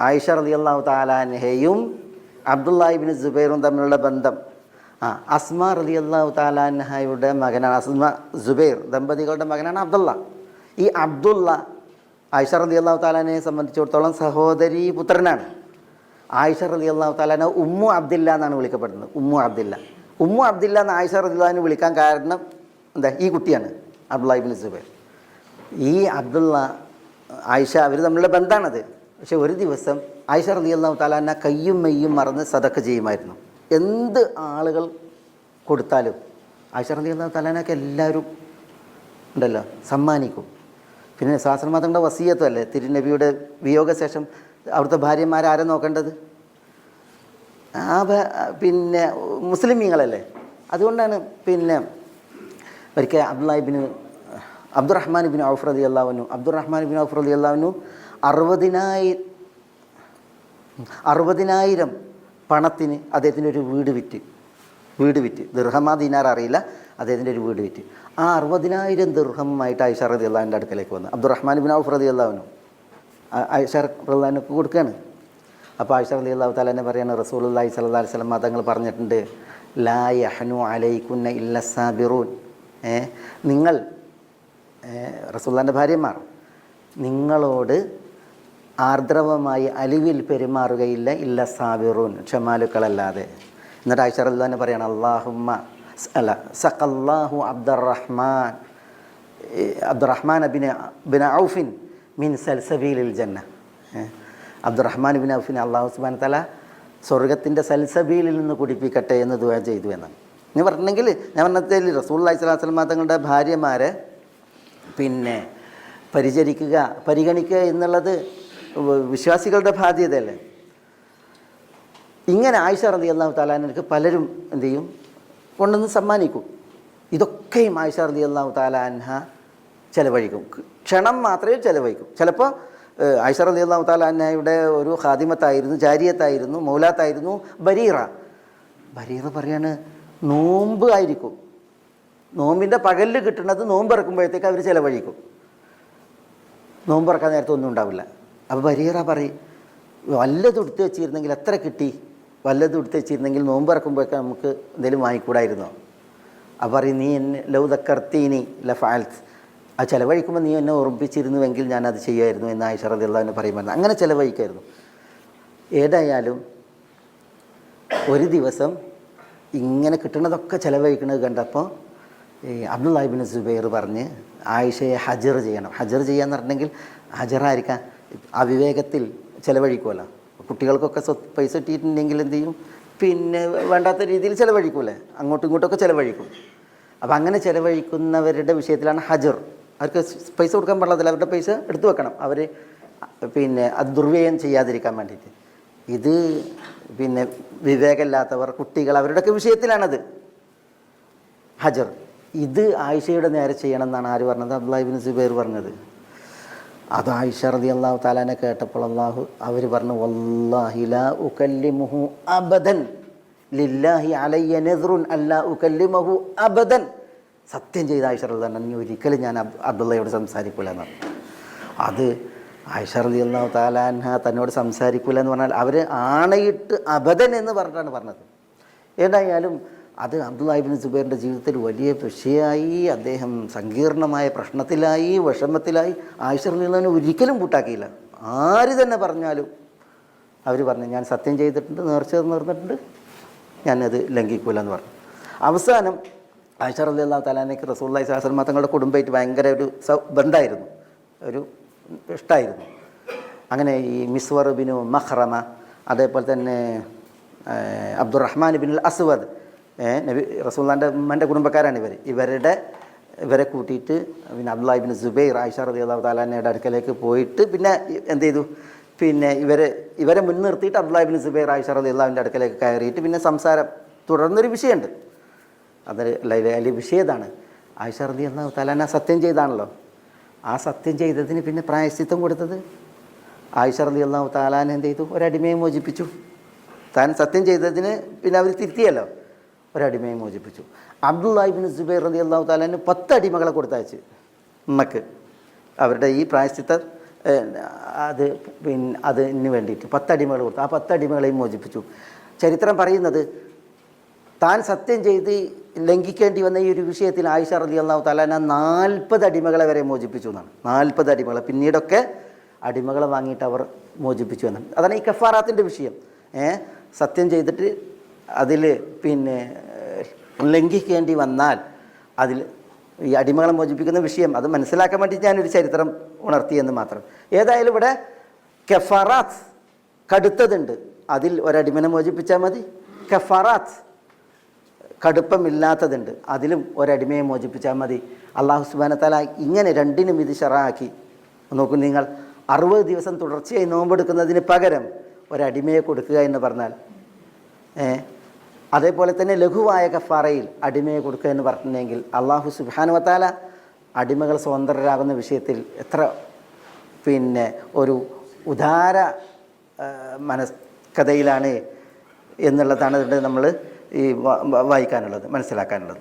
ആയിഷ റളിയല്ലാഹു തആല അൻഹയും അബ്ദുല്ലാഹി ഇബ്നു സുബൈറും തമ്മിലുള്ള ബന്ധം. അസ്മ റളിയല്ലാഹു തആല അൻഹയുടെ മകനാണ്, അസ്മ സുബൈർ ദമ്പതികളുടെ മകനാണ് അബ്ദുള്ള. ഈ അബ്ദുള്ള ആയിഷ റളിയല്ലാഹു തആല അൻഹയെ സംബന്ധിച്ചിടത്തോളം സഹോദരി പുത്രനാണ്. ആയിഷ റളിയല്ലാഹു തആല അൻഹ ഉമ്മു അബ്ദില്ല എന്നാണ് വിളിക്കപ്പെടുന്നത്. ഉമ്മു അബ്ദില്ല എന്ന് ആയിഷ റളിയല്ലാഹു അൻഹ വിളിക്കാൻ കാരണം എന്താ? ഈ കുട്ടിയാണ് അബ്ദുല്ലാഹി ഇബ്നു സുബൈർ. ഈ അബ്ദുള്ള ആയിഷ അവർ തമ്മിലുള്ള ബന്ധമാണത്. പക്ഷെ ഒരു ദിവസം ആയിഷ റളിയല്ലാഹു തആല അൻഹ കയ്യും മെയ്യും മറന്ന് സദഖ ചെയ്യുമായിരുന്നു. എന്ത് ആളുകൾ കൊടുത്താലും ആയിഷ റളിയല്ലാഹു തആല അൻഹയ്ക്ക് എല്ലാവരും ഉണ്ടല്ലോ സമ്മാനിക്കും. പിന്നെ ശാസ്ത്രമാതങ്ങളുടെ വസിയത്തുമല്ലേ, തിരുനബിയുടെ വിയോഗശേഷം അവിടുത്തെ ഭാര്യമാരെ നോക്കേണ്ടത്? പിന്നെ മുസ്ലിമീങ്ങളല്ലേ. അതുകൊണ്ടാണ് പിന്നെ ഒരിക്കൽ അബ്ദുറഹ്മാൻ ഇബ്നു ഔഫ് റളിയല്ലാഹു അൻഹു 60,000 പണത്തിന് അദ്ദേഹത്തിൻ്റെ ഒരു വീട് വിറ്റ് ദിർഹമാ ദിനാർ അറിയില്ല, അദ്ദേഹത്തിൻ്റെ ഒരു വീട് വിറ്റ് ആ 60,000 ദിർഹമായിട്ട് ആയിഷ റളിയല്ലാഹു അൻഹയുടെ അടുക്കലേക്ക് വന്നു. അബ്ദുറഹ്മാൻ ഇബ്നു ഔഫ് റളിയല്ലാഹു അൻഹു ആയിഷ റളിയല്ലാഹു അൻഹക്ക് കൊടുക്കുകയാണ്. അപ്പോൾ ആയിഷ റളിയല്ലാഹു തആല അൻഹ പറയാണ്, റസൂലുള്ളാഹി സ്വല്ലല്ലാഹു അലൈഹി വസല്ലം തങ്ങൾ പറഞ്ഞിട്ടുണ്ട്, ലാ യഹ്നു അലൈകുന്ന ഇല്ല സാബിറൂൻ. നിങ്ങൾ റസൂലുള്ളാഹിൻ്റെ ഭാര്യമാർ നിങ്ങളോട് ആർദ്രവമായി അലിവിൽ പെരുമാറുകയില്ല ഇല്ല സാബിറൂൻ, ക്ഷമാലുക്കളല്ലാതെ. എന്നിട്ട് ആയിഷ റളിയല്ലാഹു അൻഹ പറയാണ്, സഖല്ലാഹു അബ്ദുറഹ്മാൻ ബിൻ ഔഫിൻ മിൻ സൽസബീലിൽ ജന്ന. അബ്ദുറഹ്മാൻ ബിൻ ഔഫിനെ അല്ലാഹു സുബ്ഹാനഹു വ തആല സ്വർഗത്തിൻ്റെ സൽസബീലിൽ നിന്ന് കുടിപ്പിക്കട്ടെ എന്ന് ദുആ ചെയ്തു എന്നാണ്. ഞാൻ പറഞ്ഞെങ്കിൽ റസൂലുള്ളാഹി സ്വല്ലല്ലാഹു അലൈഹി വസല്ലം തങ്ങളുടെ ഭാര്യമാരെ പിന്നെ പരിഗണിക്കുക എന്നുള്ളത് വിശ്വാസികളുടെ ബാധ്യതയല്ലേ. ഇങ്ങനെ ആയിഷ റളിയല്ലാഹു തആല അൻഹയ്ക്ക് പലരും എന്ത് ചെയ്യും, കൊണ്ടുവന്ന് സമ്മാനിക്കും. ഇതൊക്കെയും ആയിഷ റളിയല്ലാഹു തആല അൻഹ ചെലവഴിക്കും. ക്ഷണം മാത്രമേ ചെലവഴിക്കും. ചിലപ്പോൾ ആയിഷ റളിയല്ലാഹു തആല അൻഹയുടെ ഒരു ഖാദിമത്തായിരുന്നു, ജാരിയത്തായിരുന്നു, മൗലാത്തായിരുന്നു ബരീറ പറയാണ്, നോമ്പ് ആയിരിക്കും, നോമ്പിൻ്റെ പകലിൽ കിട്ടുന്നത് നോമ്പ് ഇറക്കുമ്പോഴത്തേക്ക് അവർ ചിലവഴിക്കും. നോമ്പ് ഇറക്കാൻ നേരത്തെ ഒന്നും ഉണ്ടാവില്ല. അപ്പോൾ ബരീറ പറയും, വല്ലതും എടുത്ത് വെച്ചിരുന്നെങ്കിൽ എത്ര കിട്ടി, വല്ലതും എടുത്ത് വെച്ചിരുന്നെങ്കിൽ നോമ്പ് ഇറക്കുമ്പോഴൊക്കെ നമുക്ക് എന്തെങ്കിലും വാങ്ങിക്കൂടായിരുന്നോ? അപ്പോൾ പറയും, നീ എന്നെ ലൗ ദക്കർത്തീനി ലഫഅൽത്, ആ ചിലവഴിക്കുമ്പോൾ നീ എന്നെ ഓർമ്മിപ്പിച്ചിരുന്നുവെങ്കിൽ ഞാനത് ചെയ്യുമായിരുന്നു എന്ന് ആയിഷ റളിയല്ലാഹു അൻഹ പറയുമായിരുന്നു. അങ്ങനെ ചിലവഴിക്കായിരുന്നു. ഏതായാലും ഒരു ദിവസം ഇങ്ങനെ കിട്ടുന്നതൊക്കെ ചിലവഴിക്കുന്നത് കണ്ടപ്പോൾ അബ്ദുല്ലാഹി ഇബ്നു സുബൈർ പറഞ്ഞ് ആയിഷയെ ഹജർ ചെയ്യണം. ഹജർ ചെയ്യാന്ന് പറഞ്ഞെങ്കിൽ ഹജറായിരിക്കാം, അവിവേകത്തിൽ ചിലവഴിക്കുമല്ലോ. കുട്ടികൾക്കൊക്കെ പൈസ കിട്ടിയിട്ടുണ്ടെങ്കിൽ എന്ത് ചെയ്യും, പിന്നെ വേണ്ടാത്ത രീതിയിൽ ചിലവഴിക്കൂലേ, അങ്ങോട്ടും ഇങ്ങോട്ടൊക്കെ ചിലവഴിക്കും. അപ്പോൾ അങ്ങനെ ചിലവഴിക്കുന്നവരുടെ വിഷയത്തിലാണ് ഹജർ. അവർക്ക് പൈസ കൊടുക്കാൻ പാടില്ല, അവരുടെ പൈസ എടുത്തു വെക്കണം, അവർ പിന്നെ അത് ദുർവ്യയം ചെയ്യാതിരിക്കാൻ വേണ്ടിയിട്ട്. ഇത് പിന്നെ വിവേകമില്ലാത്തവർ, കുട്ടികൾ, അവരുടെയൊക്കെ വിഷയത്തിലാണത് ഹജർ. ഇത് ആയിഷയുടെ നേരെ ചെയ്യണം എന്നാണ് ആര് പറഞ്ഞത്? അബ്ദുല്ലാഹി ഇബ്നു സുബൈർ പറഞ്ഞത്. അത് ആയിഷ റളിയല്ലാഹു തആല അൻഹ കേട്ടപ്പോൾ അവർ പറഞ്ഞു, വല്ലാഹി ലാ ഉകല്ലിമുഹു അബദൻ ലില്ലാഹി അലയ്യ നദ്റുൻ അല്ലാ ഉകല്ലിമുഹു അബദൻ. സത്യം ചെയ്ത ആയിഷ റളിയല്ലാഹു അൻഹ, ഒരിക്കലും ഞാൻ അബ്ദുള്ളയോട് സംസാരിക്കില്ല എന്നാണ്. അത് ആയിഷ റളിയല്ലാഹു തആല അൻഹ തന്നോട് സംസാരിക്കില്ല എന്ന് പറഞ്ഞാൽ അവർ ആണയിട്ട് അബദൻ എന്ന് പറഞ്ഞിട്ടാണ് പറഞ്ഞത്. ഏതായാലും അത് അബ്ദുല്ലാഹി ഇബ്നു സുബൈറിൻ്റെ ജീവിതത്തിൽ വലിയ വിഷയമായി. അദ്ദേഹം സങ്കീർണമായ പ്രശ്നത്തിലായി, വിഷമത്തിലായി. ആയിഷ റളിയല്ലാഹു അൻഹ ഒരിക്കലും കൂട്ടാക്കിയില്ല. ആര് തന്നെ പറഞ്ഞാലും അവർ പറഞ്ഞു, ഞാൻ സത്യം ചെയ്തിട്ടുണ്ട്, നേർച്ച നേർന്നിട്ടുണ്ട്, ഞാനത് ലംഘിക്കൂല എന്ന് പറഞ്ഞു. അവസാനം ആയിഷ റളിയല്ലാഹു തആല അൻഹയ്ക്ക് റസൂലുള്ളാഹി സ്വല്ലല്ലാഹു അലൈഹി വസല്ലം തങ്ങളുടെ കുടുംബമായിട്ട് ഭയങ്കര ഒരു ബന്ധമായിരുന്നു, ഒരു ഇഷ്ടമായിരുന്നു. അങ്ങനെ ഈ മിസ്വർ ബിനു മഖ്റമ, അതേപോലെ തന്നെ അബ്ദുറഹ്മാൻ ബിനുൽ അസ്വദ്, നബി റസൂലുള്ളാഹിൻ്റെ ഉമ്മൻ്റെ കുടുംബക്കാരാണ് ഇവരെ കൂട്ടിയിട്ട് പിന്നെ അബ്ദുല്ലാഹി ഇബ്നു സുബൈർ ആയിഷ റളിയല്ലാഹു തആല അൻഹയുടെ അടുക്കലേക്ക് പോയിട്ട് പിന്നെ എന്ത് ചെയ്തു, പിന്നെ ഇവരെ മുൻനിർത്തിയിട്ട് അബ്ദുല്ലാഹി ഇബ്നു സുബൈർ ആയിഷ റളിയല്ലാഹുവിൻ്റെ അടുക്കലേക്ക് കയറിയിട്ട് പിന്നെ സംസാരം തുടർന്നൊരു വിഷയമുണ്ട്. അത് വലിയ വിഷയതാണ്. ആയിഷ റളിയല്ലാഹു തആല അൻഹ സത്യം ചെയ്താണല്ലോ, ആ സത്യം ചെയ്തതിന് പിന്നെ പ്രായശ്ചിത്തം കൊടുത്തത് ആയിഷ റളിയല്ലാഹു തആല അൻഹ എന്ത് ചെയ്തു, ഒരടിമയെ മോചിപ്പിച്ചു. താൻ സത്യം ചെയ്തതിന് പിന്നെ അവർ തിരുത്തിയല്ലോ, ഒരടിമയെ മോചിപ്പിച്ചു. അബ്ദുല്ലാഹി ഇബ്നു സുബൈർ റളിയല്ലാഹു തആല അൻഹു 10 അടിമകളെ കൊടുത്തയച്ച് ഉമ്മക്ക് അവരുടെ ഈ പ്രായശ്ചിത്ത അത് അതിന് വേണ്ടിയിട്ട് 10 അടിമകൾ കൊടുത്തു. ആ 10 അടിമകളെയും മോചിപ്പിച്ചു. ചരിത്രം പറയുന്നത് താൻ സത്യം ചെയ്ത് ലംഘിക്കേണ്ടി വന്ന ഈ ഒരു വിഷയത്തിൽ ആയിഷ റളിയല്ലാഹു തആല 40 അടിമകളെ വരെ മോചിപ്പിച്ചു എന്നാണ്. 40 അടിമകളെ പിന്നീടൊക്കെ അടിമകളെ വാങ്ങിയിട്ട് അവർ മോചിപ്പിച്ചു എന്നാണ്. അതാണ് ഈ കഫാറാത്തിൻ്റെ വിഷയം. സത്യം ചെയ്തിട്ട് അതിൽ ലംഘിക്കേണ്ടി വന്നാൽ അതിൽ ഈ അടിമകളെ മോചിപ്പിക്കുന്ന വിഷയം അത് മനസ്സിലാക്കാൻ വേണ്ടി ഞാനൊരു ചരിത്രം ഉണർത്തിയെന്ന് മാത്രം. ഏതായാലും ഇവിടെ കഫാറാത്ത് കടുത്തതുണ്ട്, അതിൽ ഒരടിമനെ മോചിപ്പിച്ചാൽ മതി. കഫാറാത്ത് കടുപ്പമില്ലാത്തതുണ്ട്, അതിലും ഒരടിമയെ മോചിപ്പിച്ചാൽ മതി. അല്ലാഹു സുബ്ഹാനഹു വ തആല ഇങ്ങനെ രണ്ടിനും ഇത് ശറഅാക്കി. നോക്കൂ നിങ്ങൾ, 60 ദിവസം തുടർച്ചയായി നോമ്പെടുക്കുന്നതിന് പകരം ഒരടിമയെ കൊടുക്കുക എന്ന് പറഞ്ഞാൽ, അതേപോലെ തന്നെ ലഘുവായ കഫാറയിൽ അടിമയെ കൊടുക്കുക എന്ന് പറഞ്ഞിട്ടുണ്ടെങ്കിൽ അല്ലാഹു സുബ്ഹാനഹു വ തആല അടിമകൾ സ്വതന്ത്രരാകുന്ന വിഷയത്തിൽ എത്ര ഒരു ഉദാര മനസ്കഥയിലാണ് എന്നുള്ളതാണ് നമ്മൾ ഈ വായിക്കാനുള്ളത്, മനസ്സിലാക്കാനുള്ളത്.